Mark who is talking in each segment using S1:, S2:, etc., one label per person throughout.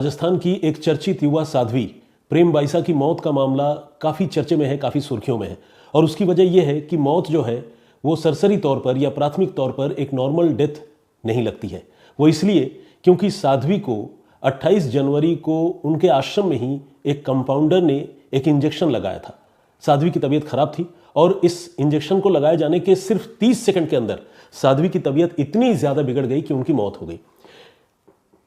S1: राजस्थान की एक चर्चित युवा साध्वी प्रेम बाइसा की मौत का मामला काफ़ी चर्चे में है, काफ़ी सुर्खियों में है। और उसकी वजह यह है कि मौत जो है वो सरसरी तौर पर या प्राथमिक तौर पर एक नॉर्मल डेथ नहीं लगती है। वो इसलिए क्योंकि साध्वी को 28 जनवरी को उनके आश्रम में ही एक कंपाउंडर ने एक इंजेक्शन लगाया था। साध्वी की तबीयत खराब थी और इस इंजेक्शन को लगाए जाने के सिर्फ 30 सेकंड के अंदर साध्वी की तबीयत इतनी ज़्यादा बिगड़ गई कि उनकी मौत हो गई।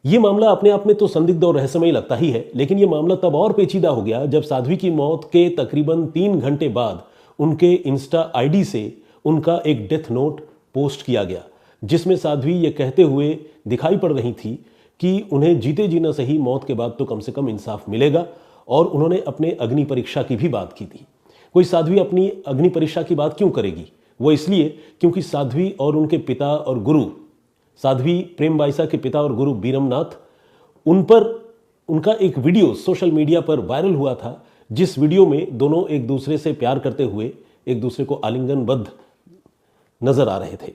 S1: ये मामला अपने आप में तो संदिग्ध और रहस्यमय लगता ही है, लेकिन ये मामला तब और पेचीदा हो गया जब साध्वी की मौत के तकरीबन 3 घंटे बाद उनके इंस्टा आईडी से उनका एक डेथ नोट पोस्ट किया गया, जिसमें साध्वी ये कहते हुए दिखाई पड़ रही थी कि उन्हें जीते जी न सही मौत के बाद तो कम से कम इंसाफ मिलेगा। और उन्होंने अपने अग्नि परीक्षा की भी बात की थी। कोई साध्वी अपनी अग्नि परीक्षा की बात क्यों करेगी? वो इसलिए क्योंकि साध्वी और उनके पिता और गुरु, साध्वी प्रेम बाइसा के पिता और गुरु बीरमनाथ, उन पर उनका एक वीडियो सोशल मीडिया पर वायरल हुआ था, जिस वीडियो में दोनों एक दूसरे से प्यार करते हुए एक दूसरे को आलिंगनबद्ध नजर आ रहे थे।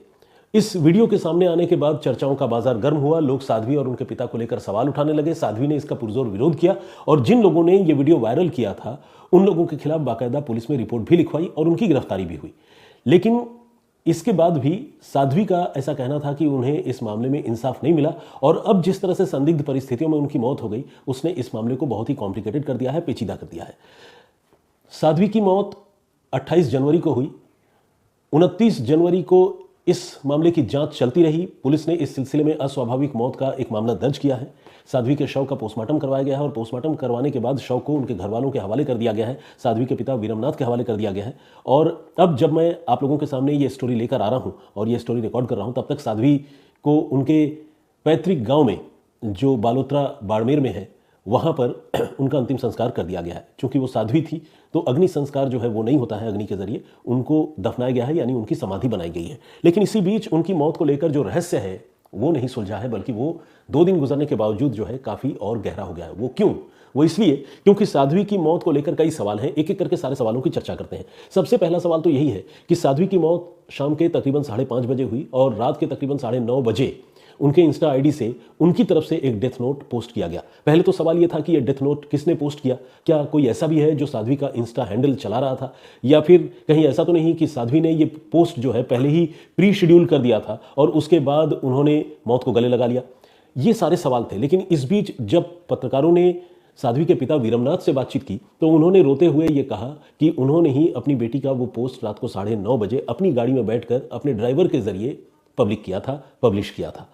S1: इस वीडियो के सामने आने के बाद चर्चाओं का बाजार गर्म हुआ। लोग साध्वी और उनके पिता को लेकर सवाल उठाने लगे। साध्वी ने इसका पुरजोर विरोध किया और जिन लोगों ने यह वीडियो वायरल किया था उन लोगों के खिलाफ बाकायदा पुलिस में रिपोर्ट भी लिखवाई और उनकी गिरफ्तारी भी हुई। लेकिन इसके बाद भी साध्वी का ऐसा कहना था कि उन्हें इस मामले में इंसाफ नहीं मिला और अब जिस तरह से संदिग्ध परिस्थितियों में उनकी मौत हो गई, उसने इस मामले को बहुत ही कॉम्प्लिकेटेड कर दिया है, पेचीदा कर दिया है। साध्वी की मौत 28 जनवरी को हुई। 29 जनवरी को इस मामले की जांच चलती रही। पुलिस ने इस सिलसिले में अस्वाभाविक मौत का एक मामला दर्ज किया है। साध्वी के शव का पोस्टमार्टम करवाया गया है और पोस्टमार्टम करवाने के बाद शव को उनके घर वालों के हवाले कर दिया गया है। साध्वी के पिता वीरमनाथ के हवाले कर दिया गया है। और अब जब मैं आप लोगों के सामने ये स्टोरी लेकर आ रहा हूँ और ये स्टोरी रिकॉर्ड कर रहा हूँ, तब तक साध्वी को उनके पैतृक गाँव में, जो बालोतरा बाड़मेर में है, वहाँ पर उनका अंतिम संस्कार कर दिया गया है। चूंकि वो साध्वी थी तो अग्नि संस्कार जो है वो नहीं होता है अग्नि के जरिए, उनको दफनाया गया है, यानी उनकी समाधि बनाई गई है। लेकिन इसी बीच उनकी मौत को लेकर जो रहस्य है वो नहीं सुलझा है, बल्कि वो 2 दिन गुजरने के बावजूद जो है काफ़ी और गहरा हो गया है। वो क्यों? वो इसलिए क्योंकि साध्वी की मौत को लेकर कई सवाल हैं। एक एक करके सारे सवालों की चर्चा करते हैं। सबसे पहला सवाल तो यही है कि साध्वी की मौत शाम के तकरीबन 5:30 बजे हुई और रात के तकरीबन 9:30 बजे उनके इंस्टा आईडी से उनकी तरफ से एक डेथ नोट पोस्ट किया गया। पहले तो सवाल यह था कि यह डेथ नोट किसने पोस्ट किया? क्या कोई ऐसा भी है जो साध्वी का इंस्टा हैंडल चला रहा था, या फिर कहीं ऐसा तो नहीं कि साध्वी ने यह पोस्ट जो है पहले ही प्री शेड्यूल कर दिया था और उसके बाद उन्होंने मौत को गले लगा लिया? ये सारे सवाल थे। लेकिन इस बीच जब पत्रकारों ने साध्वी के पिता वीरमनाथ से बातचीत की तो उन्होंने रोते हुए ये कहा कि उन्होंने ही अपनी बेटी का वो पोस्ट रात को 9:30 बजे अपनी गाड़ी में बैठकर अपने ड्राइवर के जरिए पब्लिश किया था।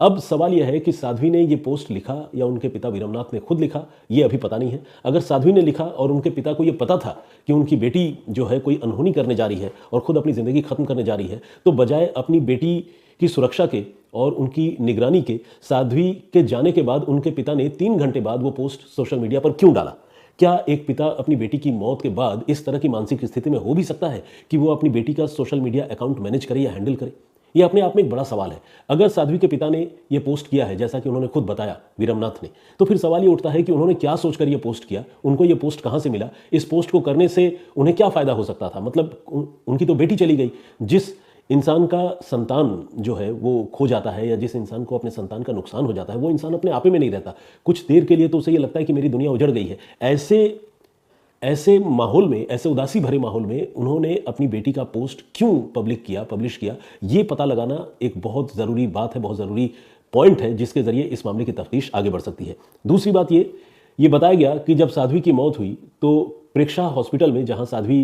S1: अब सवाल यह है कि साध्वी ने ये पोस्ट लिखा या उनके पिता वीरमनाथ ने खुद लिखा, ये अभी पता नहीं है। अगर साध्वी ने लिखा और उनके पिता को ये पता था कि उनकी बेटी जो है कोई अनहोनी करने जा रही है और खुद अपनी ज़िंदगी खत्म करने जा रही है, तो बजाय अपनी बेटी की सुरक्षा के और उनकी निगरानी के, साध्वी के जाने के बाद उनके पिता ने 3 घंटे बाद वो पोस्ट सोशल मीडिया पर क्यों डाला? क्या एक पिता अपनी बेटी की मौत के बाद इस तरह की मानसिक स्थिति में हो भी सकता है कि वो अपनी बेटी का सोशल मीडिया अकाउंट मैनेज करे या हैंडल करे? ये अपने आप में एक बड़ा सवाल है। अगर साध्वी के पिता ने यह पोस्ट किया है, जैसा कि उन्होंने खुद बताया वीरमनाथ ने, तो फिर सवाल ये उठता है कि उन्होंने क्या सोचकर यह पोस्ट किया, उनको यह पोस्ट कहां से मिला, इस पोस्ट को करने से उन्हें क्या फायदा हो सकता था? मतलब उनकी तो बेटी चली गई। जिस इंसान का संतान जो है वो खो जाता है या जिस इंसान को अपने संतान का नुकसान हो जाता है, वो इंसान अपने आप में नहीं रहता। कुछ देर के लिए तो उसे ये लगता है कि मेरी दुनिया उजड़ गई है। ऐसे माहौल में, ऐसे उदासी भरे माहौल में उन्होंने अपनी बेटी का पोस्ट क्यों पब्लिश किया, ये पता लगाना एक बहुत ज़रूरी बात है, बहुत ज़रूरी पॉइंट है, जिसके ज़रिए इस मामले की तफ्तीश आगे बढ़ सकती है। दूसरी बात ये बताया गया कि जब साध्वी की मौत हुई तो प्रेक्षा हॉस्पिटल में, जहां साध्वी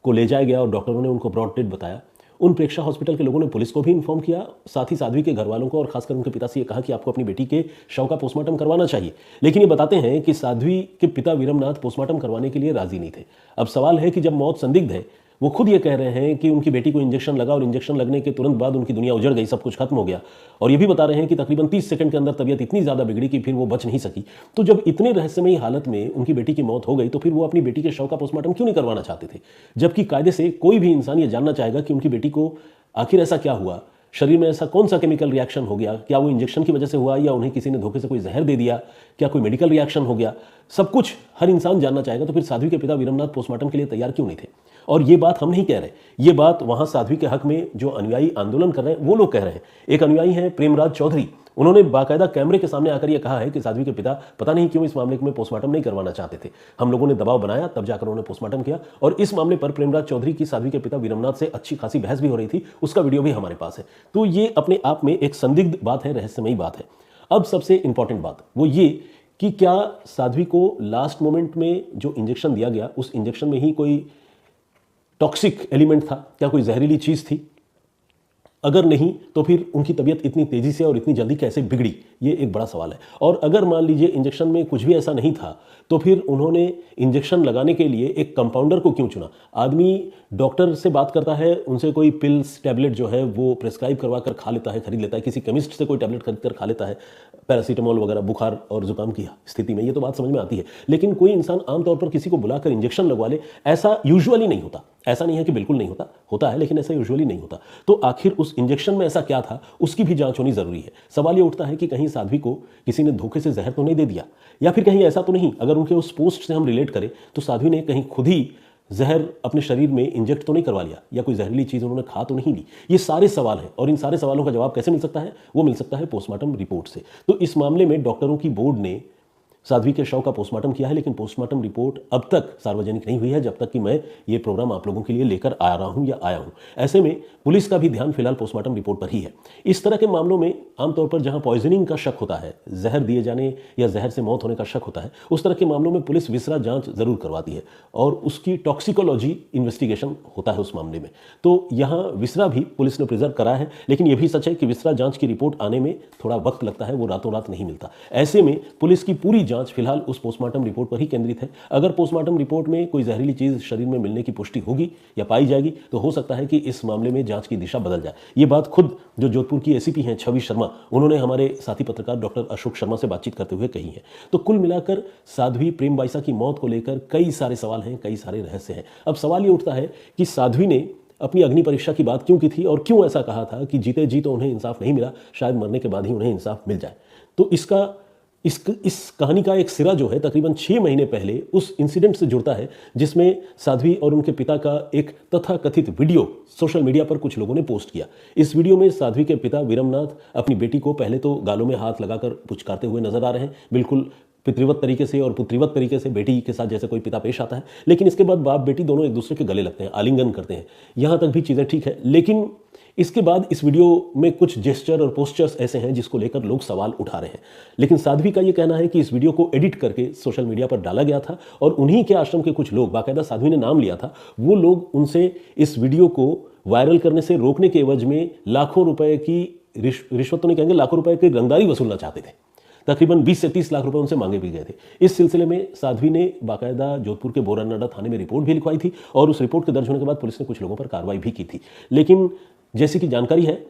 S1: को ले जाया गया और डॉक्टरों ने उनको ब्रॉड डेड बताया, उन प्रेक्षा हॉस्पिटल के लोगों ने पुलिस को भी इन्फॉर्म किया, साथ ही साध्वी के घर वालों को और खासकर उनके पिता से ये कहा कि आपको अपनी बेटी के शव का पोस्टमार्टम करवाना चाहिए। लेकिन ये बताते हैं कि साध्वी के पिता वीरमनाथ पोस्टमार्टम करवाने के लिए राजी नहीं थे। अब सवाल है कि जब मौत संदिग्ध है, वो खुद ये कह रहे हैं कि उनकी बेटी को इंजेक्शन लगा और इंजेक्शन लगने के तुरंत बाद उनकी दुनिया उजड़ गई, सब कुछ खत्म हो गया, और ये भी बता रहे हैं कि तकरीबन 30 सेकंड के अंदर तबीयत इतनी ज़्यादा बिगड़ी कि फिर वो बच नहीं सकी। तो जब इतने रहस्यमयी हालत में उनकी बेटी की मौत हो गई तो फिर वो अपनी बेटी के शव का पोस्टमार्टम क्यों नहीं करवाना चाहते थे? जबकि कायदे से कोई भी इंसान ये जानना चाहेगा कि उनकी बेटी को आखिर ऐसा क्या हुआ, शरीर में ऐसा कौन सा केमिकल रिएक्शन हो गया, क्या वो इंजेक्शन की वजह से हुआ या उन्हें किसी ने धोखे से कोई जहर दे दिया, क्या कोई मेडिकल रिएक्शन हो गया, सब कुछ हर इंसान जानना चाहेगा, तो फिर साध्वी के पिता वीरमनाथ पोस्टमार्टम के लिए तैयार क्यों नहीं थे? और ये बात हम नहीं कह रहे, ये बात वहां साध्वी के हक में जो अनुयायी आंदोलन कर रहे हैं वो लोग कह रहे हैं। एक अनुयायी हैं प्रेमराज चौधरी, उन्होंने बाकायदा कैमरे के सामने आकर यह कहा है कि साध्वी के पिता पता नहीं क्यों इस मामले में पोस्टमार्टम नहीं करवाना चाहते थे। हम लोगों ने दबाव बनाया, तब जाकर उन्होंने पोस्टमार्टम किया। और इस मामले पर प्रेमराज चौधरी की साध्वी के पिता वीरमनाथ से अच्छी खासी बहस भी हो रही थी, उसका वीडियो भी हमारे पास है। तो ये अपने आप में एक संदिग्ध बात है, रहस्यमयी बात है। अब सबसे इंपॉर्टेंट बात वो ये कि क्या साध्वी को लास्ट मोमेंट में जो इंजेक्शन दिया गया, उस इंजेक्शन में ही कोई टॉक्सिक एलिमेंट था, क्या कोई जहरीली चीज थी? अगर नहीं तो फिर उनकी तबीयत इतनी तेजी से और इतनी जल्दी कैसे बिगड़ी, ये एक बड़ा सवाल है। और अगर मान लीजिए इंजेक्शन में कुछ भी ऐसा नहीं था, तो फिर उन्होंने इंजेक्शन लगाने के लिए एक कंपाउंडर को क्यों चुना? आदमी डॉक्टर से बात करता है, उनसे कोई पिल्स टैबलेट जो है वो प्रेस्क्राइब करवा कर खा लेता है, खरीद लेता है, किसी केमिस्ट से कोई टैबलेट खरीद कर खा लेता है, पैरासीटामोल वगैरह बुखार और जुकाम की स्थिति में, ये तो बात समझ में आती है। लेकिन कोई इंसान आमतौर पर किसी को बुलाकर इंजेक्शन लगवा ले, ऐसा यूजुअली नहीं होता। ऐसा नहीं है कि बिल्कुल नहीं होता, होता है, लेकिन ऐसा यूजुअली नहीं होता। तो आखिर उस इंजेक्शन में ऐसा क्या था, उसकी भी जांच होनी जरूरी है। सवाल ये उठता है कि कहीं साध्वी को किसी ने धोखे से जहर तो नहीं दे दिया, या फिर कहीं ऐसा तो नहीं, अगर उनके उस पोस्ट से हम रिलेट करें तो साध्वी ने कहीं खुद ही जहर अपने शरीर में इंजेक्ट तो नहीं करवा लिया, या कोई जहरीली चीज उन्होंने खा तो नहीं ली? ये सारे सवाल हैं, और इन सारे सवालों का जवाब कैसे मिल सकता है? वो मिल सकता है पोस्टमार्टम रिपोर्ट से। तो इस मामले में डॉक्टरों की बोर्ड ने साध्वी के शव का पोस्टमार्टम किया है, लेकिन पोस्टमार्टम रिपोर्ट अब तक सार्वजनिक नहीं हुई है, जब तक कि मैं ये प्रोग्राम आप लोगों के लिए लेकर आ रहा हूं या आया हूं। ऐसे में पुलिस का भी ध्यान फिलहाल पोस्टमार्टम रिपोर्ट पर ही है। इस तरह के मामलों में आमतौर पर जहां पॉइजनिंग का शक होता है, जहर दिए जाने या जहर से मौत होने का शक होता है, उस तरह के मामलों में पुलिस विसरा जांच जरूर करवाती है और उसकी टॉक्सिकोलॉजी इन्वेस्टिगेशन होता है उस मामले में। तो यहां विसरा भी पुलिस ने प्रिजर्व करा है, लेकिन यह भी सच है कि विसरा जांच की रिपोर्ट आने में थोड़ा वक्त लगता है, वो रातों रात नहीं मिलता। ऐसे में पुलिस की पूरी जांच फिलहाल उस पोस्टमार्टम रिपोर्ट पर ही केंद्रित है। अगर पोस्टमार्टम रिपोर्ट में कोई जहरीली चीज शरीर में मिलने की पुष्टि होगी या पाई जाएगी, तो हो सकता है कि इस मामले में जांच की दिशा बदल जाए। ये बात खुद जो जोधपुर की एसीपी हैं छवि शर्मा, उन्होंने हमारे साथी पत्रकार डॉक्टर अशोक शर्मा से बातचीत करते हुए कही है। तो कुल मिलाकर साध्वी प्रेम बाईसा की मौत को लेकर कई सारे सवाल हैं, कई सारे रहस्य हैं। अब सवाल ये उठता है कि साध्वी ने अपनी अग्नि परीक्षा की बात क्यों की थी, और क्यों ऐसा कहा था कि जीते जी तो उन्हें इंसाफ नहीं मिला, शायद मरने के बाद ही उन्हें इंसाफ मिल जाए। तो इस कहानी का एक सिरा जो है तकरीबन 6 महीने पहले उस इंसिडेंट से जुड़ता है, जिसमें साध्वी और उनके पिता का एक तथाकथित वीडियो सोशल मीडिया पर कुछ लोगों ने पोस्ट किया। इस वीडियो में साध्वी के पिता वीरमनाथ अपनी बेटी को पहले तो गालों में हाथ लगाकर पुचकारते हुए नजर आ रहे हैं, बिल्कुल पितृवत तरीके से और पुत्रीवत तरीके से बेटी के साथ जैसे कोई पिता पेश आता है। लेकिन इसके बाद बाप बेटी दोनों एक दूसरे के गले लगते हैं, आलिंगन करते हैं, यहां तक भी चीजें ठीक है। लेकिन इसके बाद इस वीडियो में कुछ जेस्चर और पोस्चर्स ऐसे हैं जिसको लेकर लोग सवाल उठा रहे हैं। लेकिन साध्वी का यह कहना है कि इस वीडियो को एडिट करके सोशल मीडिया पर डाला गया था, और उन्हीं के आश्रम के कुछ लोग, बाकायदा साध्वी ने नाम लिया था, वो लोग उनसे इस वीडियो को वायरल करने से रोकने के एवज में लाखों रुपए की रिश्वत तो नहीं कहेंगे, लाखों रुपए की रंगदारी वसूलना चाहते थे। तकरीबन 20 से 30 लाख रुपए उनसे मांगे भी गए थे। इस सिलसिले में साध्वी ने बाकायदा जोधपुर के बोरानाडा थाने में रिपोर्ट भी लिखवाई थी, और उस रिपोर्ट के दर्ज होने के बाद पुलिस ने कुछ लोगों पर कार्रवाई भी की थी। लेकिन जैसी कि जानकारी है,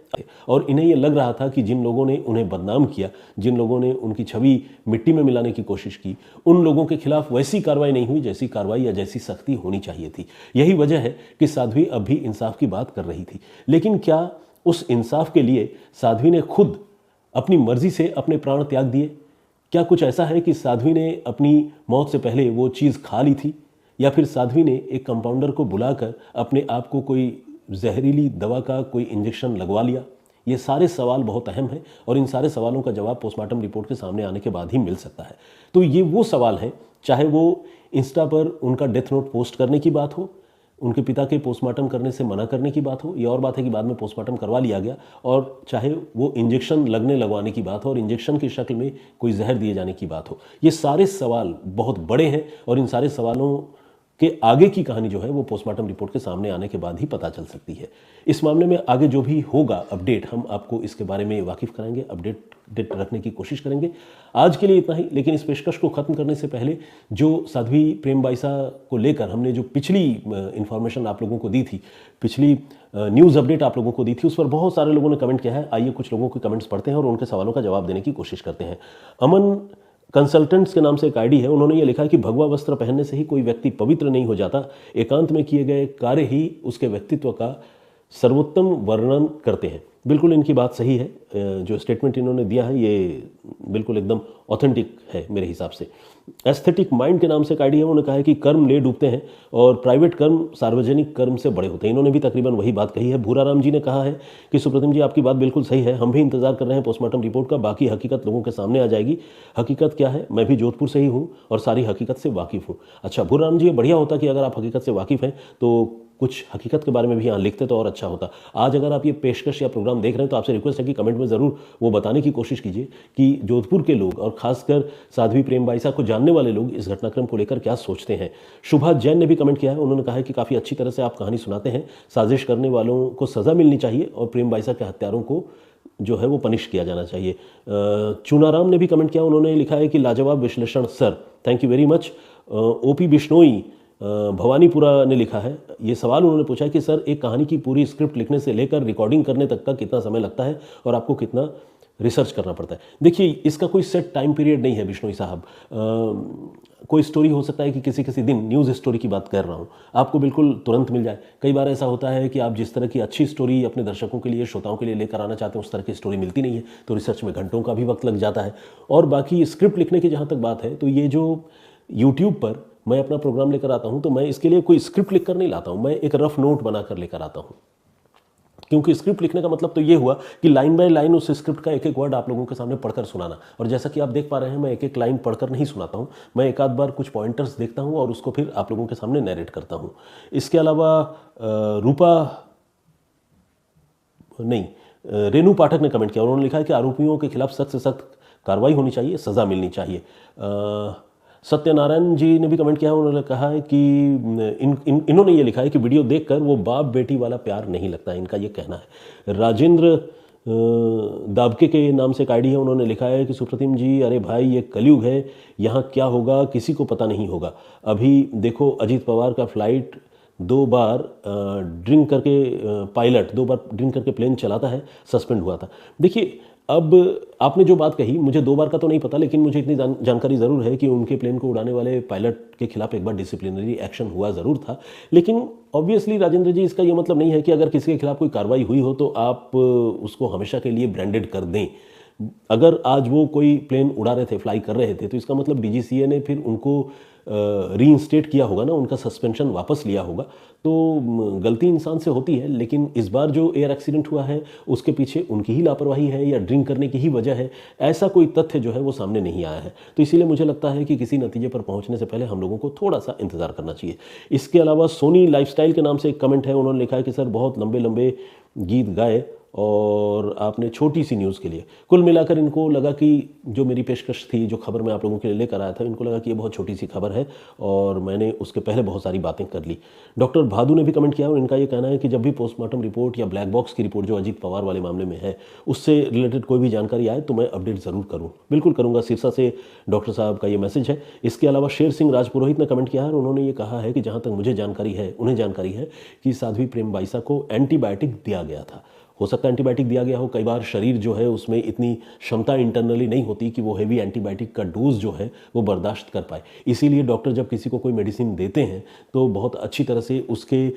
S1: और इन्हें यह लग रहा था कि जिन लोगों ने उन्हें बदनाम किया, जिन लोगों ने उनकी छवि मिट्टी में मिलाने की कोशिश की, उन लोगों के खिलाफ वैसी कार्रवाई नहीं हुई जैसी कार्रवाई या जैसी सख्ती होनी चाहिए थी। यही वजह है कि साध्वी अब भी इंसाफ की बात कर रही थी। लेकिन क्या उस इंसाफ के लिए साध्वी ने खुद अपनी मर्जी से अपने प्राण त्याग दिए? क्या कुछ ऐसा है कि साध्वी ने अपनी मौत से पहले वो चीज़ खा ली थी, या फिर साध्वी ने एक कंपाउंडर को बुलाकर अपने आप को कोई जहरीली दवा का कोई इंजेक्शन लगवा लिया? ये सारे सवाल बहुत अहम हैं, और इन सारे सवालों का जवाब पोस्टमार्टम रिपोर्ट के सामने आने के बाद ही मिल सकता है। तो ये वो सवाल हैं, चाहे वो इंस्टा पर उनका डेथ नोट पोस्ट करने की बात हो, उनके पिता के पोस्टमार्टम करने से मना करने की बात हो, ये और बात है कि बाद में पोस्टमार्टम करवा लिया गया, और चाहे वो इंजेक्शन लगवाने की बात हो और इंजेक्शन की शक्ल में कोई जहर दिए जाने की बात हो। ये सारे सवाल बहुत बड़े हैं, और इन सारे सवालों के आगे की कहानी जो है वो पोस्टमार्टम रिपोर्ट के सामने आने के बाद ही पता चल सकती है। इस मामले में आगे जो भी होगा अपडेट, हम आपको इसके बारे में वाकिफ कराएंगे, अपडेट रखने की कोशिश करेंगे। आज के लिए इतना ही। लेकिन इस पेशकश को ख़त्म करने से पहले जो साध्वी प्रेम बाईसा को लेकर हमने जो पिछली इंफॉर्मेशन आप लोगों को दी थी, पिछली न्यूज़ अपडेट आप लोगों को दी थी, उस पर बहुत सारे लोगों ने कमेंट किया है। आइए कुछ लोगों के कमेंट्स पढ़ते हैं और उनके सवालों का जवाब देने की कोशिश करते हैं। अमन कंसल्टेंट्स के नाम से एक आईडी है, उन्होंने ये लिखा कि भगवा वस्त्र पहनने से ही कोई व्यक्ति पवित्र नहीं हो जाता, एकांत में किए गए कार्य ही उसके व्यक्तित्व का सर्वोत्तम वर्णन करते हैं। बिल्कुल इनकी बात सही है, जो स्टेटमेंट इन्होंने दिया है ये बिल्कुल एकदम ऑथेंटिक है मेरे हिसाब से। एस्थेटिक माइंड के नाम से एक आइडिया उन्होंने कहा है कि कर्म ले डूबते हैं और प्राइवेट कर्म सार्वजनिक कर्म से बड़े होते हैं। इन्होंने भी तकरीबन वही बात कही है। भूराराम जी ने कहा है कि सुप्रतिम जी आपकी बात बिल्कुल सही है, हम भी इंतजार कर रहे हैं पोस्टमार्टम रिपोर्ट का, बाकी हकीकत लोगों के सामने आ जाएगी। हकीकत क्या है, मैं भी जोधपुर से ही हूँ और सारी हकीकत से वाकिफ़ हूँ। अच्छा भूराराम जी, ये बढ़िया होता कि अगर आप हकीकत से वाकिफ़ हैं तो कुछ हकीकत के बारे में भी यहाँ लिखते तो और अच्छा होता। आज अगर आप ये पेशकश या प्रोग्राम देख रहे हैं तो आपसे रिक्वेस्ट है कि कमेंट में ज़रूर वो बताने की कोशिश कीजिए कि जोधपुर के लोग और खासकर साध्वी प्रेमबाई को जानने वाले लोग इस घटनाक्रम को लेकर क्या सोचते हैं। शुभा जैन ने भी कमेंट किया है। उन्होंने कहा है कि काफ़ी अच्छी तरह से आप कहानी सुनाते हैं, साजिश करने वालों को सज़ा मिलनी चाहिए और प्रेमबाई के हत्यारों को जो है वो पनिश किया जाना चाहिए। चुनाराम ने भी कमेंट किया। उन्होंने लिखा है कि लाजवाब विश्लेषण sir, thank you very much. OP Bishnoi Bhawanipura ने लिखा है, ये सवाल उन्होंने पूछा है कि सर एक कहानी की पूरी स्क्रिप्ट लिखने से लेकर रिकॉर्डिंग करने तक का कितना समय लगता है और आपको कितना रिसर्च करना पड़ता है। देखिए इसका कोई सेट टाइम पीरियड नहीं है बिश्नोई साहब। कोई स्टोरी हो सकता है कि किसी दिन न्यूज़ स्टोरी की बात कर रहा हूँ, आपको बिल्कुल तुरंत मिल जाए। कई बार ऐसा होता है कि आप जिस तरह की अच्छी स्टोरी अपने दर्शकों के लिए, श्रोताओं के लिए लेकर आना चाहते हैं उस तरह की स्टोरी मिलती नहीं है, तो रिसर्च में घंटों का भी वक्त लग जाता है। और बाकी स्क्रिप्ट लिखने की जहाँ तक बात है तो ये जो यूट्यूब पर मैं अपना प्रोग्राम लेकर आता हूं तो मैं इसके लिए कोई स्क्रिप्ट लिखकर नहीं लाता हूं, मैं एक रफ नोट बनाकर लेकर आता हूं। क्योंकि स्क्रिप्ट लिखने का मतलब तो ये हुआ कि लाइन बाय लाइन उस स्क्रिप्ट का एक एक वर्ड आप लोगों के सामने पढ़कर सुनाना। और जैसा कि आप देख पा रहे हैं मैं एक एक लाइन पढ़कर नहीं सुनाता हूं, मैं एक आध बार कुछ पॉइंटर्स देखता हूं और उसको फिर आप लोगों के सामने नैरेट करता हूं। इसके अलावा रेनू पाठक ने कमेंट किया। उन्होंने लिखा है कि आरोपियों के खिलाफ सख्त से सख्त कार्रवाई होनी चाहिए, सज़ा मिलनी चाहिए। सत्यनारायण जी ने भी कमेंट किया। उन्होंने कहा है कि इन्होंने ये लिखा है कि वीडियो देखकर वो बाप बेटी वाला प्यार नहीं लगता, इनका ये कहना है। राजेंद्र दाबके के नाम से एक आईडी है। उन्होंने लिखा है कि सुप्रतिम जी अरे भाई ये कलयुग है, यहाँ क्या होगा किसी को पता नहीं होगा। अभी देखो अजीत पवार का फ्लाइट दो बार ड्रिंक करके प्लेन चलाता है, सस्पेंड हुआ था। देखिए अब आपने जो बात कही, मुझे दो बार का तो नहीं पता, लेकिन मुझे इतनी जानकारी ज़रूर है कि उनके प्लेन को उड़ाने वाले पायलट के खिलाफ एक बार डिसिप्लिनरी एक्शन हुआ ज़रूर था। लेकिन ऑब्वियसली राजेंद्र जी इसका ये मतलब नहीं है कि अगर किसी के खिलाफ कोई कार्रवाई हुई हो तो आप उसको हमेशा के लिए ब्रांडेड कर दें। अगर आज वो कोई प्लेन उड़ा रहे थे, फ्लाई कर रहे थे, तो इसका मतलब डीजीसीए ने फिर उनको रीइंस्टेट किया होगा ना, उनका सस्पेंशन वापस लिया होगा। तो गलती इंसान से होती है, लेकिन इस बार जो एयर एक्सीडेंट हुआ है उसके पीछे उनकी ही लापरवाही है या ड्रिंक करने की ही वजह है, ऐसा कोई तथ्य जो है वो सामने नहीं आया है। तो इसीलिए मुझे लगता है कि किसी नतीजे पर पहुंचने से पहले हम लोगों को थोड़ा सा इंतजार करना चाहिए। इसके अलावा सोनी लाइफस्टाइल के नाम से एक कमेंट है। उन्होंने लिखा है कि सर बहुत लंबे लंबे गीत गाए और आपने छोटी सी न्यूज़ के लिए, कुल मिलाकर इनको लगा कि जो मेरी पेशकश थी, जो खबर मैं आप लोगों के लिए लेकर आया था, इनको लगा कि ये बहुत छोटी सी खबर है और मैंने उसके पहले बहुत सारी बातें कर ली। डॉक्टर भादू ने भी कमेंट किया और इनका ये कहना है कि जब भी पोस्टमार्टम रिपोर्ट या ब्लैक बॉक्स की रिपोर्ट जो अजीत पवार वाले मामले में है उससे रिलेटेड कोई भी जानकारी आए तो मैं अपडेट ज़रूर करूँ, बिल्कुल करूँगा। सिरसा से डॉक्टर साहब का ये मैसेज है। इसके अलावा शेर सिंह राजपुरोहित ने कमेंट किया है और उन्होंने ये कहा है कि जहाँ तक मुझे जानकारी है, उन्हें जानकारी है कि साध्वी प्रेमबाई को एंटीबायोटिक दिया गया था। हो सकता है एंटीबायोटिक दिया गया हो, कई बार शरीर जो है उसमें इतनी क्षमता इंटरनली नहीं होती कि वो हेवी एंटीबायोटिक का डोज जो है वो बर्दाश्त कर पाए। इसीलिए डॉक्टर जब किसी को कोई मेडिसिन देते हैं तो बहुत अच्छी तरह से उसके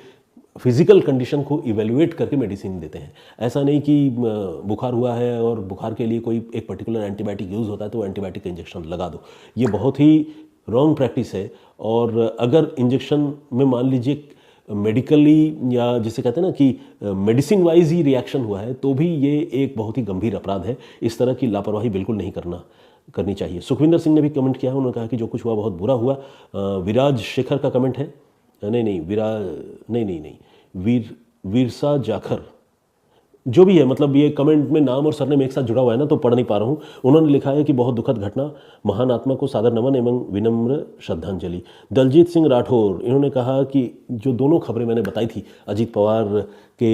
S1: फिजिकल कंडीशन को इवेल्युएट करके मेडिसिन देते हैं। ऐसा नहीं कि बुखार हुआ है और बुखार के लिए कोई एक पर्टिकुलर एंटीबायोटिक यूज़ होता है तो एंटीबायोटिक का इंजेक्शन लगा दो, ये बहुत ही रॉन्ग प्रैक्टिस है। और अगर इंजेक्शन में मान लीजिए मेडिकली या जिसे कहते हैं ना कि मेडिसिन वाइज ही रिएक्शन हुआ है तो भी ये एक बहुत ही गंभीर अपराध है। इस तरह की लापरवाही बिल्कुल नहीं करनी चाहिए। सुखविंदर सिंह ने भी कमेंट किया है। उन्होंने कहा कि जो कुछ हुआ बहुत बुरा हुआ। विराज शेखर का कमेंट है, वीरसा जाखर, जो भी है, मतलब ये कमेंट में नाम और सरनेम एक साथ जुड़ा हुआ है ना तो पढ़ नहीं पा रहा हूँ। उन्होंने लिखा है कि बहुत दुखद घटना, महान आत्मा को सादर नमन एवं विनम्र श्रद्धांजलि। दलजीत सिंह राठौर, इन्होंने कहा कि जो दोनों खबरें मैंने बताई थी, अजीत पवार के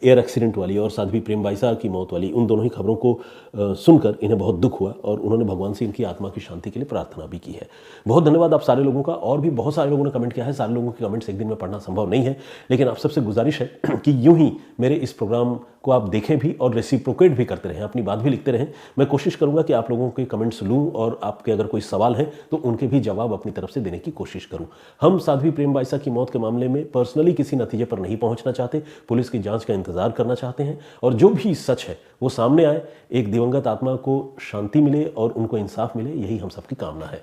S1: एयर एक्सीडेंट वाली और साध्वी प्रेमबाई की मौत वाली, उन दोनों ही खबरों को सुनकर इन्हें बहुत दुख हुआ और उन्होंने भगवान से इनकी आत्मा की शांति के लिए प्रार्थना भी की है। बहुत धन्यवाद आप सारे लोगों का। और भी बहुत सारे लोगों ने कमेंट किया है। सारे लोगों के कमेंट्स एक दिन में पढ़ना संभव नहीं है, लेकिन आप सबसे गुजारिश है कि यूं ही मेरे इस प्रोग्राम को आप देखें भी और रेसिप्रोकेट भी करते रहें, अपनी बात भी लिखते रहें। मैं कोशिश करूंगा कि आप लोगों के कमेंट्स लूं और आपके अगर कोई सवाल है तो उनके भी जवाब अपनी तरफ से देने की कोशिश करूं। हम साध्वी प्रेमबाईसा की मौत के मामले में पर्सनली किसी नतीजे पर नहीं पहुंचना चाहते, पुलिस की जांच का इंतजार करना चाहते हैं और जो भी सच है वो सामने आए, एक दिवंगत आत्मा को शांति मिले और उनको इंसाफ मिले, यही हम सबकी कामना है।